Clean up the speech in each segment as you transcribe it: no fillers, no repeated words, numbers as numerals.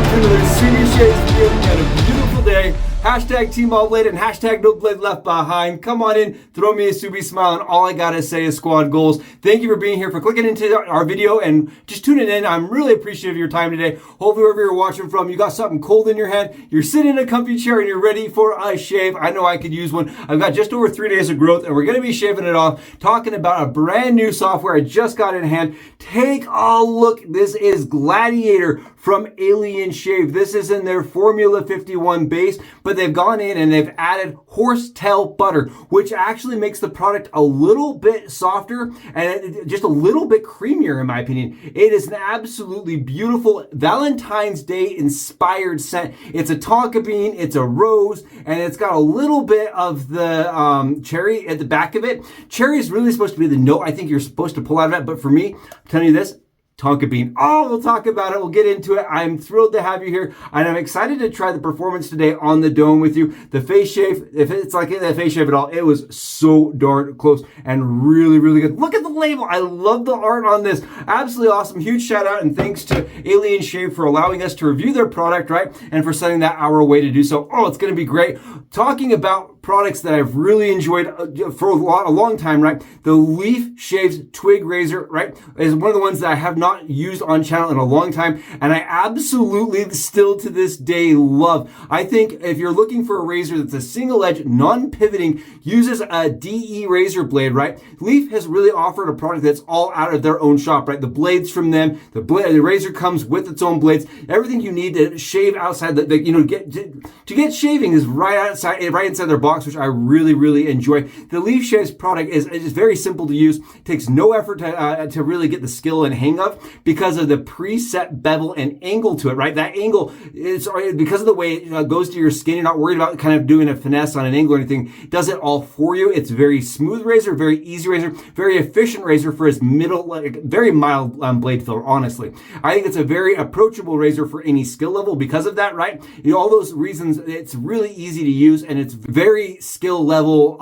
to another Serious Shaves video. We had a beautiful day. Hashtag Team All Blade and hashtag No Blade Left Behind. Come on in, throw me a Subi smile, and all I gotta say is squad goals. Thank you for being here, for clicking into our video and just tuning in. I'm really appreciative of your time today. Hopefully wherever you're watching from, you got something cold in your hand, you're sitting in a comfy chair, and you're ready for a shave. I know I could use one. I've got just over 3 days of growth, and we're gonna be shaving it off, talking about a brand new software I just got in hand. Take a look. This is Gladiator from Alien Shave. This is in their Formula 51 base, but they've gone in and they've added horsetail butter, which actually makes the product a little bit softer and just a little bit creamier in my opinion. It is an absolutely beautiful Valentine's Day inspired scent. It's a tonka bean, it's a rose, and it's got a little bit of the cherry at the back of it. Cherry is really supposed to be the note I think you're supposed to pull out of it, but for me, I'm telling you this, tonka bean. Oh, we'll talk about it. We'll get into it. I'm thrilled to have you here, and I'm excited to try the performance today on the dome with you. The face shave, if it's like the face shave at all, it was so darn close and really, really good. Look at the label. I love the art on this. Absolutely awesome. Huge shout out and thanks to Alien Shave for allowing us to review their product, right? And for sending that our way to do so. Oh, it's going to be great. Talking about products that I've really enjoyed for a long time, right? The LEAFSHAVE's Twig razor, right, is one of the ones that I have not used on channel in a long time, and I absolutely still to this day love. I think if you're looking for a razor that's a single edge, non-pivoting, uses a DE razor blade, right? Leaf has really offered a product that's all out of their own shop, right? The blades from them, the razor comes with its own blades. Everything you need to shave outside, to get shaving is right inside their box, which I really, really enjoy. The LEAFSHAVE's product is very simple to use. It takes no effort to really get the skill and hang of because of the preset bevel and angle to it, right? That angle is because of the way it goes to your skin. You're not worried about kind of doing a finesse on an angle or anything. It does it all for you. It's a very smooth razor, very easy razor, very efficient razor for its very mild blade filler, honestly. I think it's a very approachable razor for any skill level because of that, right? You know, all those reasons, it's really easy to use and it's very skill level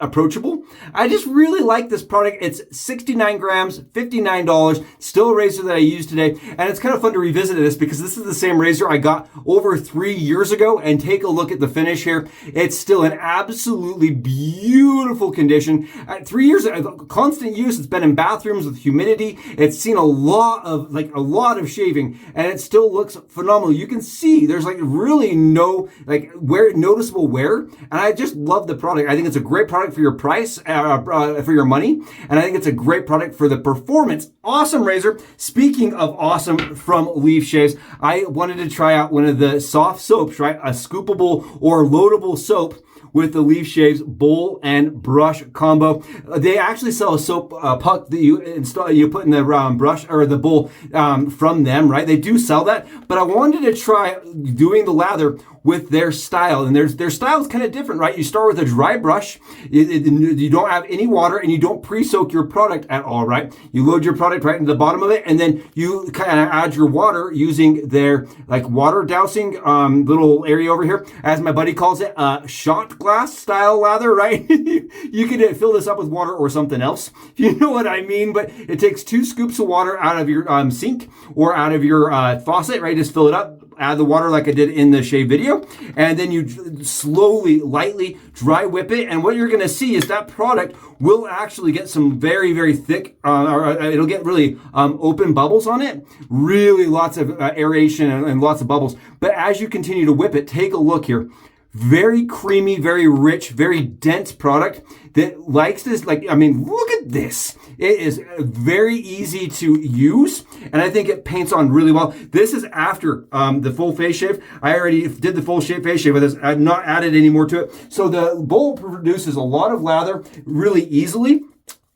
approachable. I just really like this product. It's 69 grams, $59, still a razor that I use today. And it's kind of fun to revisit this because this is the same razor I got over 3 years ago, and take a look at the finish here. It's still in absolutely beautiful condition. 3 years of constant use. It's been in bathrooms with humidity. It's seen a lot of shaving, and it still looks phenomenal. You can see there's really no noticeable wear, and I just love the product. I think it's a great product for your price, for your money, and I think it's a great product for the performance. Awesome razor. Speaking of awesome from LEAFSHAVE's, I wanted to try out one of the soft soaps, right? A scoopable or loadable soap with the LEAFSHAVE's bowl and brush combo. They actually sell a soap puck that you put in the brush or the bowl from them, right? They do sell that, but I wanted to try doing the lather with their style, and their style is kind of different, right? You start with a dry brush, you don't have any water, and you don't pre-soak your product at all, right? You load your product right into the bottom of it, and then you kind of add your water using their water dousing little area over here, as my buddy calls it, shot glass style lather, right? You can fill this up with water or something else, you know what I mean, but it takes 2 scoops of water out of your sink or out of your faucet, right? Just fill it up, add the water like I did in the shave video, and then you slowly, lightly dry whip it, and what you're going to see is that product will actually get some very, very thick, or it'll get really open bubbles on it, really lots of aeration and lots of bubbles. But as you continue to whip it, take a look here. Very creamy, very rich, very dense product that likes this. Look at this. It is very easy to use, and I think it paints on really well. This is after the full face shave. I already did the full face shave with this. I've not added any more to it. So the bowl produces a lot of lather really easily.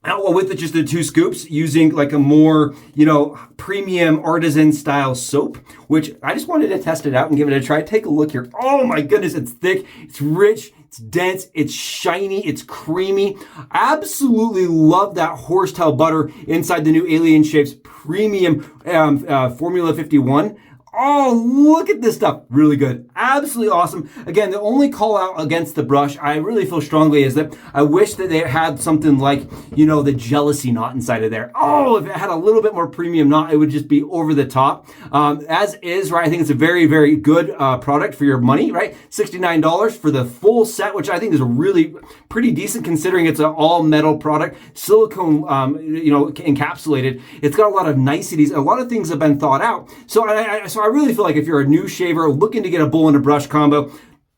With just the 2 scoops, using a more, premium artisan style soap, which I just wanted to test it out and give it a try. Take a look here. Oh my goodness, it's thick, it's rich, it's dense, it's shiny, it's creamy. Absolutely love that horsetail butter inside the new Alien Shave's premium Formula 51. Oh, look at this stuff. Really good. Absolutely awesome. Again, the only call out against the brush, I really feel strongly, is that I wish that they had something like, you know, the jealousy knot inside of there. Oh, if it had a little bit more premium knot, it would just be over the top. As is, right, I think it's a very, very good product for your money, right? $69 for the full set, which I think is a really pretty decent considering it's an all metal product, silicone, you know, encapsulated. It's got a lot of niceties. A lot of things have been thought out. So I really feel like if you're a new shaver looking to get a bowl and a brush combo,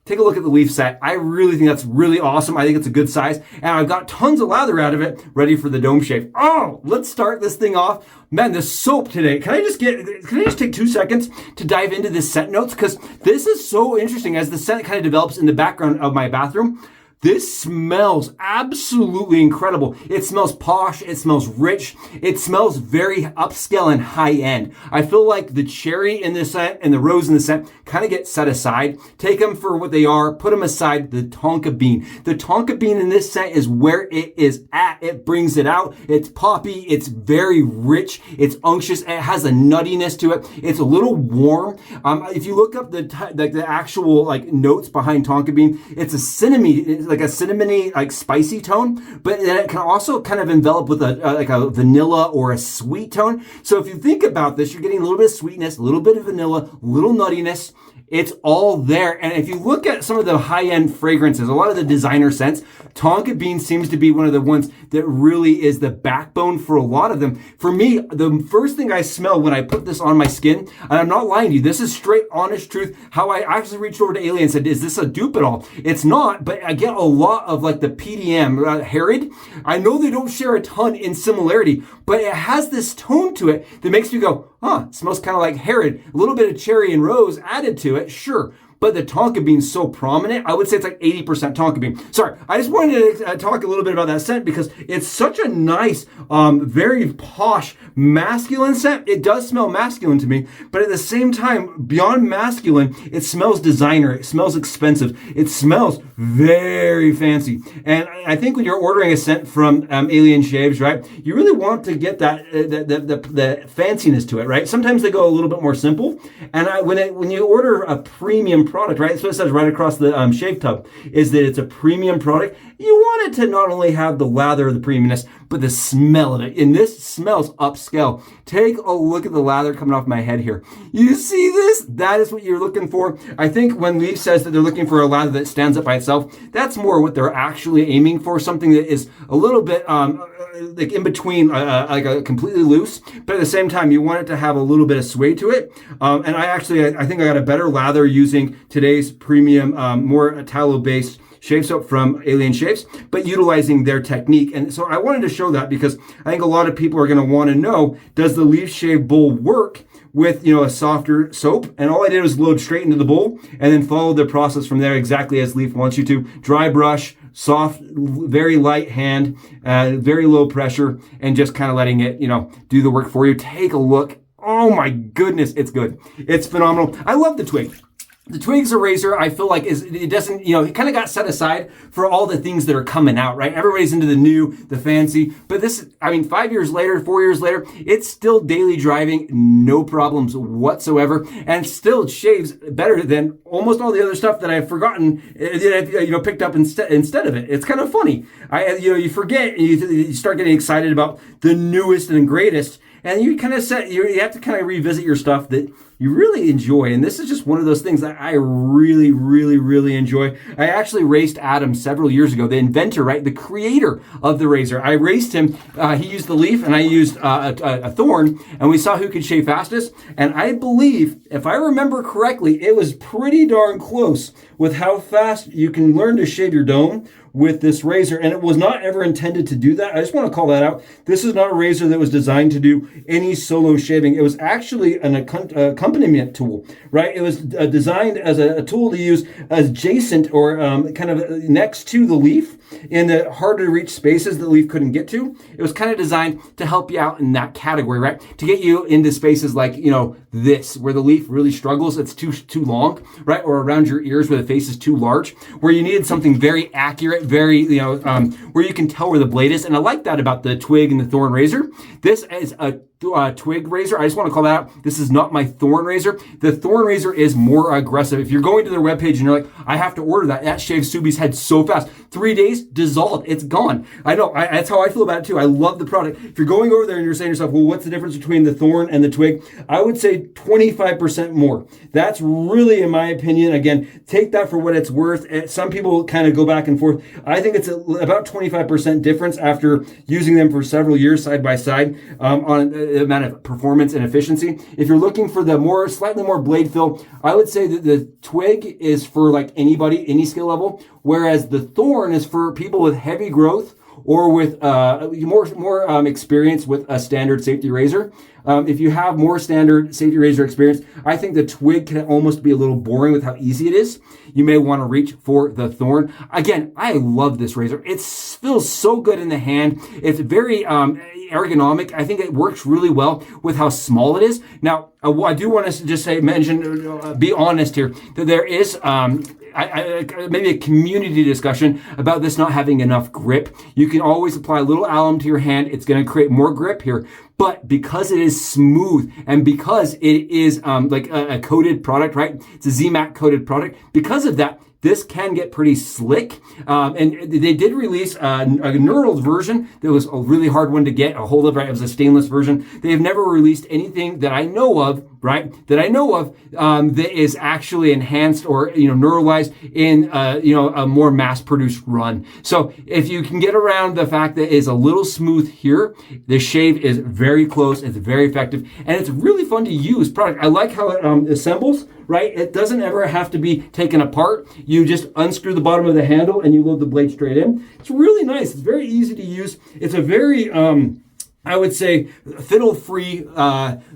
take a look at the Leaf set. I really think that's really awesome. I think it's a good size. And I've got tons of lather out of it ready for the dome shave. Oh, let's start this thing off. Man, this soap today. Can I just take 2 seconds to dive into this scent notes? Because this is so interesting as the scent kind of develops in the background of my bathroom. This smells absolutely incredible. It smells posh. It smells rich. It smells very upscale and high end. I feel like the cherry in this scent and the rose in the scent kind of get set aside. Take them for what they are. Put them aside. The tonka bean. The tonka bean in this scent is where it is at. It brings it out. It's poppy. It's very rich. It's unctuous. It has a nuttiness to it. It's a little warm. If you look up the actual like notes behind tonka bean, it's a cinnamon. Like a cinnamony, like spicy tone, but then it can also kind of envelop with like a vanilla or a sweet tone. So if you think about this, you're getting a little bit of sweetness, a little bit of vanilla, a little nuttiness. It's all there. And if you look at some of the high-end fragrances, a lot of the designer scents, tonka bean seems to be one of the ones that really is the backbone for a lot of them. For me, the first thing I smell when I put this on my skin, and I'm not lying to you, this is straight honest truth, how I actually reached over to Alien and said, is this a dupe at all? It's not, but I get a lot of like the PDM, Herod. I know they don't share a ton in similarity, but it has this tone to it that makes you go, huh, it smells kind of like Herod. A little bit of cherry and rose added to it, sure. But the tonka bean's so prominent, I would say it's like 80% tonka bean. Sorry, I just wanted to talk a little bit about that scent because it's such a nice, very posh, masculine scent. It does smell masculine to me, but at the same time, beyond masculine, it smells designer. It smells expensive. It smells very fancy. And I think when you're ordering a scent from Alien Shaves, right, you really want to get that the fanciness to it, right? Sometimes they go a little bit more simple. And when you order a premium product, right? So it says right across the shave tub is that it's a premium product. You want it to not only have the lather of the premiumness, but the smell of it. And this smells upscale. Take a look at the lather coming off my head here. You see this? That is what you're looking for. I think when Leaf says that they're looking for a lather that stands up by itself, that's more what they're actually aiming for. Something that is a little bit like in between, like a completely loose, but at the same time, you want it to have a little bit of sway to it. And I think I got a better lather using today's premium, more tallow-based shave soap from Alien Shaves, but utilizing their technique. And so I wanted to show that because I think a lot of people are going to want to know, does the Leaf Shave bowl work with, you know, a softer soap? And all I did was load straight into the bowl and then follow the process from there exactly as Leaf wants you to. Dry brush, soft, very light hand, very low pressure, and just kind of letting it, you know, do the work for you. Take a look. Oh my goodness, it's good. It's phenomenal. I love the Twig. The Twig's a razor, I feel like it doesn't, you know, it kind of got set aside for all the things that are coming out, right? Everybody's into the new, the fancy, but this, I mean, 5 years later, 4 years later, it's still daily driving, no problems whatsoever, and still shaves better than almost all the other stuff that I've forgotten, you know, picked up instead of it. It's kind of funny. You forget, you start getting excited about the newest and greatest, and you kind of you have to kind of revisit your stuff that you really enjoy. And this is just one of those things that I really, really, really enjoy. I actually raced Adam several years ago, the inventor, right? The creator of the razor. I raced him. He used the Leaf and I used a Thorn, and we saw who could shave fastest. And I believe, if I remember correctly, it was pretty darn close with how fast you can learn to shave your dome with this razor. And it was not ever intended to do that. I just want to call that out. This is not a razor that was designed to do any solo shaving. It was actually an accompaniment tool, right? It was designed as a tool to use adjacent or kind of next to the Leaf in the harder to reach spaces that Leaf couldn't get to. It was kind of designed to help you out in that category, right? To get you into spaces like, you know, this, where the Leaf really struggles. It's too long, right? Or around your ears where the face is too large, where you needed something very accurate, very, you know, where you can tell where the blade is. And I like that about the Twig and the Thorn razor. This is a Twig razor. I just want to call that out. This is not my Thorn razor. The Thorn razor is more aggressive. If you're going to their webpage and you're like, I have to order that shaves Subi's head so fast. 3 days, dissolved. It's gone. I know. That's how I feel about it too. I love the product. If you're going over there and you're saying to yourself, well, what's the difference between the Thorn and the Twig? I would say 25% more. That's really, in my opinion, again, take that for what it's worth. Some people kind of go back and forth. I think it's about 25% difference after using them for several years side by side on the amount of performance and efficiency. If you're looking for the slightly more blade fill, I would say that the Twig is for like anybody, any skill level, whereas the Thorn is for people with heavy growth or with more experience with a standard safety razor. If you have more standard safety razor experience, I think the Twig can almost be a little boring with how easy it is. You may want to reach for the Thorn. Again, I love this razor. It feels so good in the hand. It's very ergonomic. I think it works really well with how small it is. Now, I do want to just be honest here, that there is maybe a community discussion about this not having enough grip. You can always apply a little alum to your hand. It's going to create more grip here. But because it is smooth and because it is like a coated product, right? It's a Z-Matte coated product. Because of that, this can get pretty slick. And they did release a knurled version that was a really hard one to get a hold of, right? It was a stainless version. They have never released anything that I know of, right? That is actually enhanced or, knurlized in, a more mass-produced run. So if you can get around the fact that it's a little smooth here, the shave is very close. It's very effective. And it's really fun to use product. I like how it assembles, right? It doesn't ever have to be taken apart. You just unscrew the bottom of the handle and you load the blade straight in. It's really nice. It's very easy to use. It's a very, I would say, fiddle-free,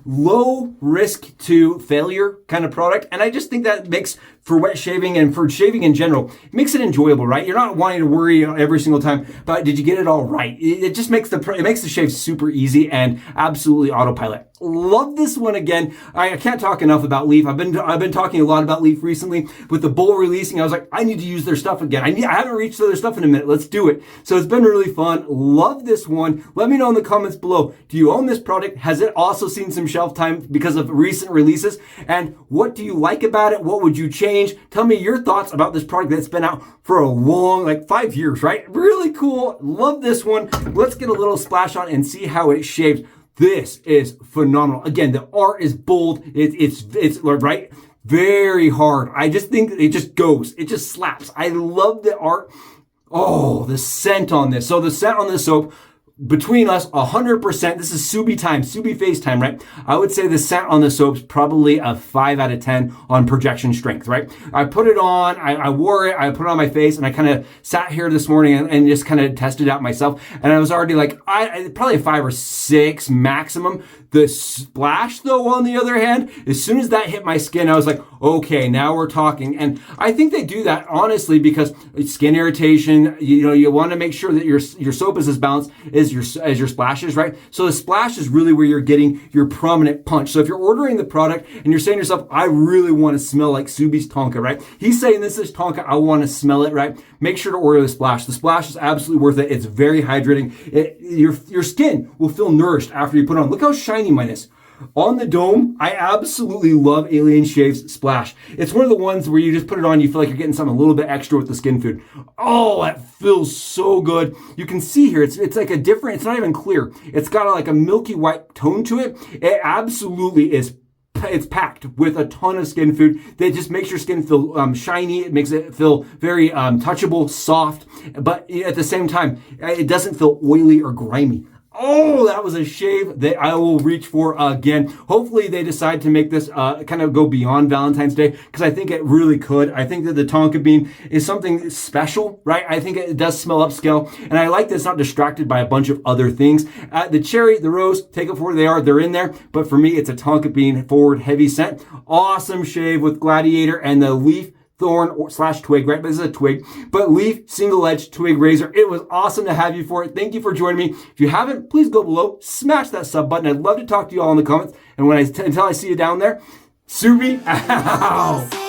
low risk to failure kind of product. And I just think that makes, for wet shaving and for shaving in general, it makes it enjoyable, right? You're not wanting to worry every single time, but did you get it all right? It just makes the shave super easy and absolutely autopilot. Love this one again. I can't talk enough about Leaf. I've been talking a lot about Leaf recently with the bowl releasing. I was like, I need to use their stuff again. I haven't reached their stuff in a minute. Let's do it. So it's been really fun. Love this one. Let me know in the comments below. Do you own this product? Has it also seen some shelf time because of recent releases? And what do you like about it? What would you change? Tell me your thoughts about this product that's been out for a long, like 5 years, right? Really cool. Love this one. Let's get a little splash on and see how it shaves. This is phenomenal. Again, the art is bold. It's right, very hard. I just think it just goes. It just slaps. I love the art. Oh, the scent on this. So the scent on this soap, between us, 100%. This is Subi time, Subi face time, right? I would say the scent on the soap's probably a 5 out of 10 on projection strength, right? I put it on, I wore it, I put it on my face, and I kind of sat here this morning and just kind of tested it out myself. And I was already like, probably a 5 or 6 maximum. The splash, though, on the other hand, as soon as that hit my skin, I was like, okay, now we're talking. And I think they do that, honestly, because skin irritation, you want to make sure that your soap is as balanced as your splashes, right? So the splash is really where you're getting your prominent punch. So if you're ordering the product and you're saying to yourself, I really want to smell like Subi's Tonka, right? He's saying this is Tonka, I want to smell it, right? Make sure to order the splash. The splash is absolutely worth it. It's very hydrating. Your skin will feel nourished after you put it on. Look how shiny mine is. On the dome, I absolutely love Alien Shave's Splash. It's one of the ones where you just put it on, you feel like you're getting something a little bit extra with the skin food. Oh, that feels so good. You can see here, it's like a different, it's not even clear. It's got like a milky white tone to it. It absolutely is. It's packed with a ton of skin food that just makes your skin feel shiny. It makes it feel very touchable, soft, but at the same time, it doesn't feel oily or grimy. Oh, that was a shave that I will reach for again. Hopefully they decide to make this kind of go beyond Valentine's Day, because I think it really could. I think that the Tonka bean is something special, right? I think it does smell upscale, and I like that it's not distracted by a bunch of other things. The cherry, the rose, take it for what they are. They're in there, but for me, it's a Tonka bean forward heavy scent. Awesome shave with Gladiator and the Leaf Thorn / Twig, right? But this is a Twig, but Leaf single-edged Twig razor. It was awesome to have you for it. Thank you for joining me. If you haven't, please go below, smash that sub button. I'd love to talk to you all in the comments. And until I see you down there, Subi out.